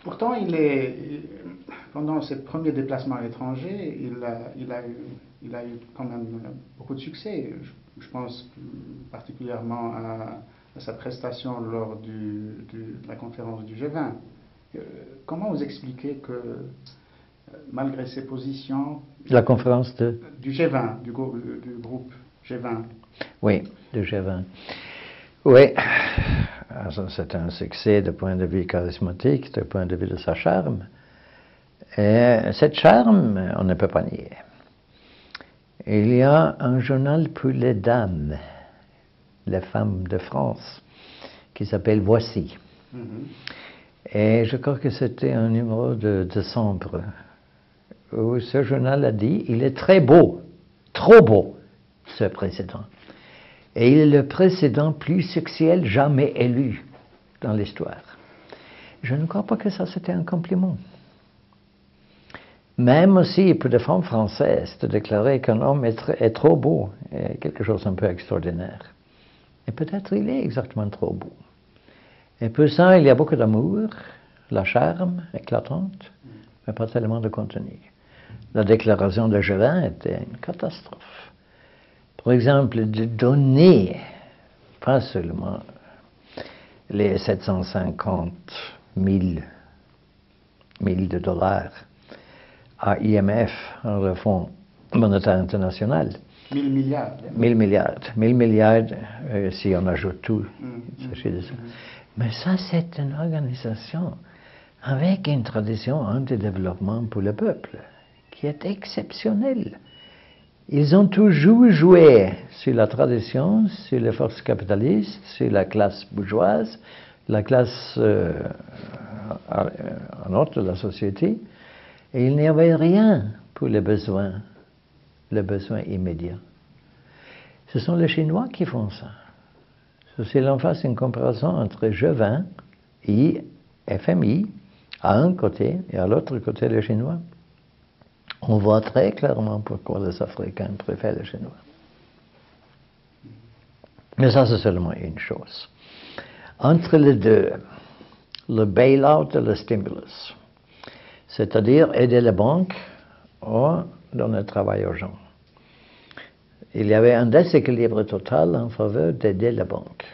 Pourtant, pendant ses premiers déplacements à l'étranger, il a eu quand même beaucoup de succès. Je pense particulièrement à sa prestation lors de la conférence du G20. Comment vous expliquez que, malgré ses positions... La conférence du G20, du groupe G20. Oui, du G20. Oui, c'est un succès du point de vue charismatique, du point de vue de sa charme. Et cette charme, on ne peut pas nier. Il y a un journal pour les dames, les femmes de France, qui s'appelle Voici. Et je crois que c'était un numéro de décembre, où ce journal a dit « Il est très beau, trop beau, ce président. Et il est le président plus sexuel jamais élu dans l'histoire. » Je ne crois pas que ça c'était un compliment. Même aussi pour les femmes françaises, de déclarer qu'un homme est trop beau est quelque chose d'un peu extraordinaire. Et peut-être il est exactement trop beau. Et pour ça, il y a beaucoup d'amour, la charme éclatante, mais pas tellement de contenu. La déclaration de G20 était une catastrophe. Par exemple, de donner, pas seulement les 750 000 de dollars à IMF, le Fonds monétaire international. 1000 milliards. 1000 milliards. 1000 milliards, si on ajoute tout. De ça. Mais ça, c'est une organisation avec une tradition anti-développement pour le peuple, qui est exceptionnelle. Ils ont toujours joué sur la tradition, sur les forces capitalistes, sur la classe bourgeoise, la classe en autre de la société, et il n'y avait rien pour les besoins immédiats. Ce sont les Chinois qui font ça. Si l'on fasse une comparaison entre G20 et FMI, à un côté, et à l'autre côté les Chinois, on voit très clairement pourquoi les Africains préfèrent les Chinois. Mais ça, c'est seulement une chose. Entre les deux, le bail-out et le stimulus, c'est-à-dire aider les banques ou donner le travail aux gens. Il y avait un déséquilibre total en faveur d'aider les banques.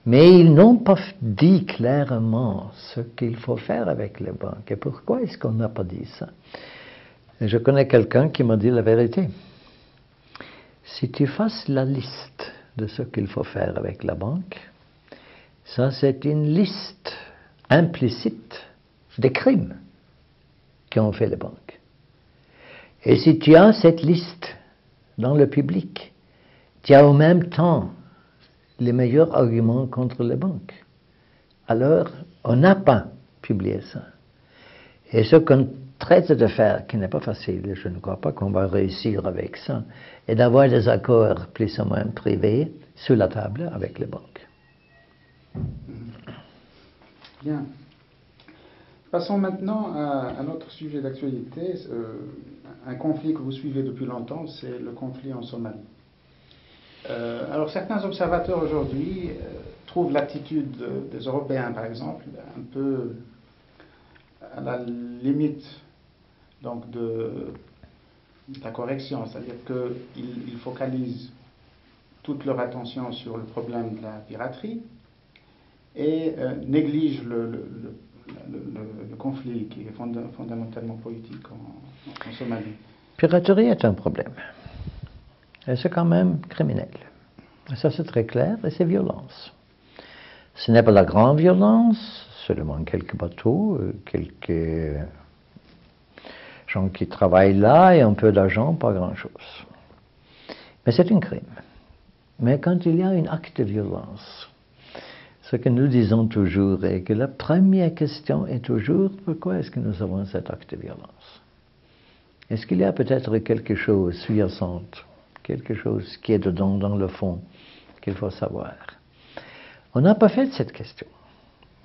Mais ils n'ont pas dit clairement ce qu'il faut faire avec les banques. Et pourquoi est-ce qu'on n'a pas dit ça? Et je connais quelqu'un qui m'a dit la vérité. Si tu fasses la liste de ce qu'il faut faire avec la banque, ça c'est une liste implicite des crimes qu'ont fait les banques. Et si tu as cette liste dans le public, tu as en même temps les meilleurs arguments contre les banques. Alors, on n'a pas publié ça. Et ce qu'on traite de faire, qui n'est pas facile, je ne crois pas qu'on va réussir avec ça, est d'avoir des accords plus ou moins privés sur la table avec les banques. Bien. Passons maintenant à un autre sujet d'actualité, un conflit que vous suivez depuis longtemps, c'est le conflit en Somalie. Alors certains observateurs aujourd'hui trouvent l'attitude des Européens, par exemple, un peu à la limite donc de la correction, c'est-à-dire qu'ils focalisent toute leur attention sur le problème de la piraterie et négligent le conflit qui est fondamentalement politique en Somalie. Piraterie est un problème. Et c'est quand même criminel. Et ça c'est très clair, et c'est violence. Ce n'est pas la grande violence, seulement quelques bateaux, quelques gens qui travaillent là et un peu d'argent, pas grand-chose. Mais c'est un crime. Mais quand il y a un acte de violence, ce que nous disons toujours est que la première question est toujours pourquoi est-ce que nous avons cet acte de violence? Est-ce qu'il y a peut-être quelque chose sous-jacent, quelque chose qui est dedans dans le fond qu'il faut savoir? On n'a pas fait cette question.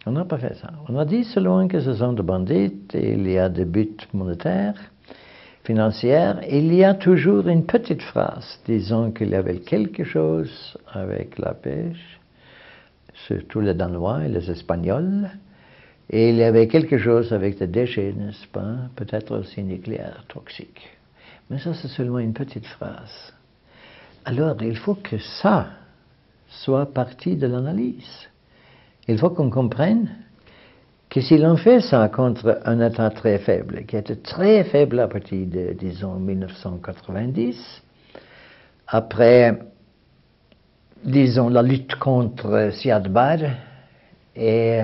On n'a pas fait ça. On a dit seulement que ce sont des bandits, et il y a des buts monétaires, financiers. Il y a toujours une petite phrase disant qu'il y avait quelque chose avec la pêche, surtout les Danois et les Espagnols, Et il y avait quelque chose avec des déchets, n'est-ce pas? Peut-être aussi nucléaire, toxique. Mais ça, c'est seulement une petite phrase. Alors, il faut que ça soit partie de l'analyse. Il faut qu'on comprenne que si l'on fait ça contre un État très faible, qui était très faible à partir de, disons, 1990, après, disons, la lutte contre Siad Barre et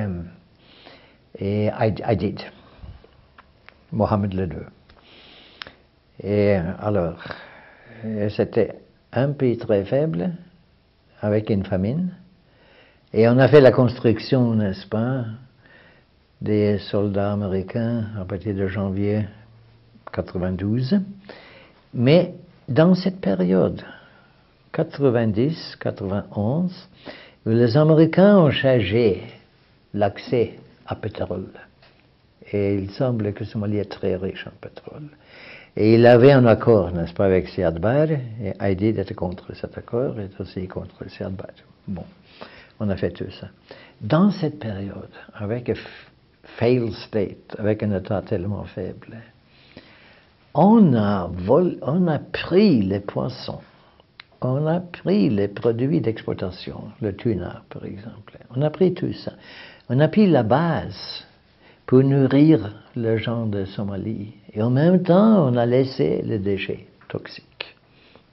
Aidid, Mohamed II. Et alors, c'était un pays très faible, avec une famine, et on a fait la construction, n'est-ce pas, des soldats américains à partir de janvier 92. Mais dans cette période, 90-91, les Américains ont changé l'accès à pétrole. Et il semble que Somalie est très riche en pétrole. Et il avait un accord, n'est-ce pas, avec Siad Barre, et Aidid était contre cet accord, et aussi contre Siad Barre. Bon, on a fait tout ça. Dans cette période, avec un failed state, avec un État tellement faible, on a pris les poissons, on a pris les produits d'exportation, le tuna par exemple, on a pris tout ça. On a pris la base pour nourrir les gens de Somalie. Et en même temps, on a laissé les déchets toxiques.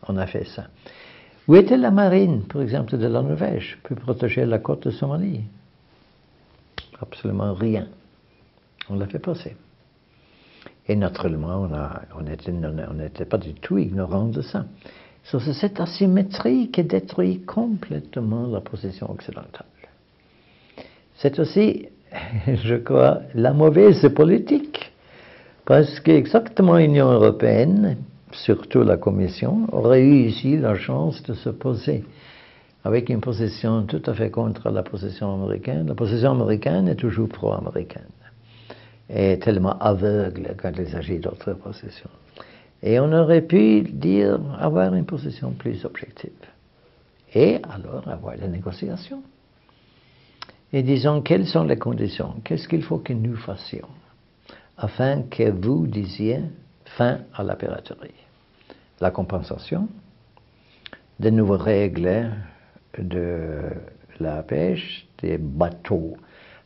On a fait ça. Où était la marine, par exemple, de la Norvège pour protéger la côte de Somalie? Absolument rien. On l'a fait passer. Et naturellement, on n'était pas du tout ignorant de ça. C'est cette asymétrie qui détruit complètement la position occidentale. C'est aussi, je crois, la mauvaise politique. Parce qu'exactement l'Union européenne, surtout la Commission, aurait eu ici la chance de se poser avec une position tout à fait contre la position américaine. La position américaine est toujours pro-américaine et tellement aveugle quand il s'agit d'autres positions. Et on aurait pu dire, avoir une position plus objective. Et alors avoir des négociations. Et disons, quelles sont les conditions? Qu'est-ce qu'il faut que nous fassions afin que vous disiez fin à la piraterie? La compensation, de nouvelles règles de la pêche, des bateaux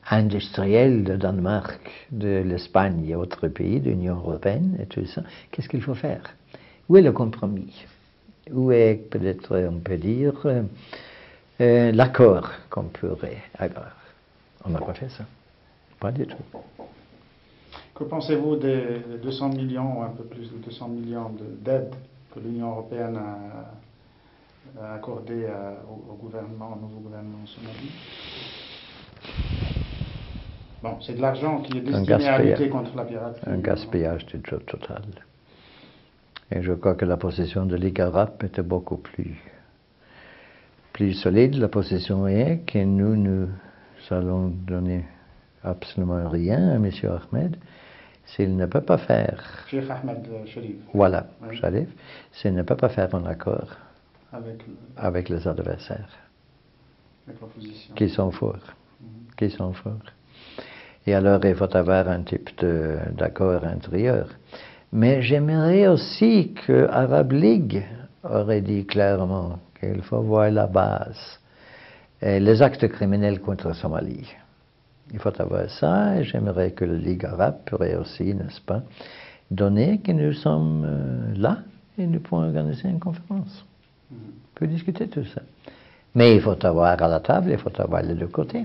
industriels de Danemark, de l'Espagne et autres pays de l'Union européenne et tout ça. Qu'est-ce qu'il faut faire? Où est le compromis? Où est, peut-être, on peut dire, l'accord qu'on pourrait avoir? On n'a pas fait ça. Pas du tout. Que pensez-vous des 200 millions, ou un peu plus de 200 millions d'aides que l'Union européenne a accordées au nouveau gouvernement somali? Bon, c'est de l'argent qui est destiné à lutter contre la piraterie. Un gaspillage total. Et je crois que la position de Ligue arabe était beaucoup plus solide. La position est que nous allons donner absolument rien à M. Ahmed s'il ne peut pas faire. Cheikh Ahmed Sharif. Voilà, oui. Sharif. S'il ne peut pas faire un accord avec les adversaires. Avec l'opposition. Qui sont forts. Qui sont forts. Et alors, il faut avoir un type d'accord intérieur. Mais j'aimerais aussi que Arab League aurait dit clairement qu'il faut voir la base. Et les actes criminels contre la Somalie. Il faut avoir ça, et j'aimerais que la Ligue arabe pourrait aussi, n'est-ce pas, donner que nous sommes là, et nous pouvons organiser une conférence. On peut discuter tout ça. Mais il faut avoir à la table, il faut avoir les deux côtés.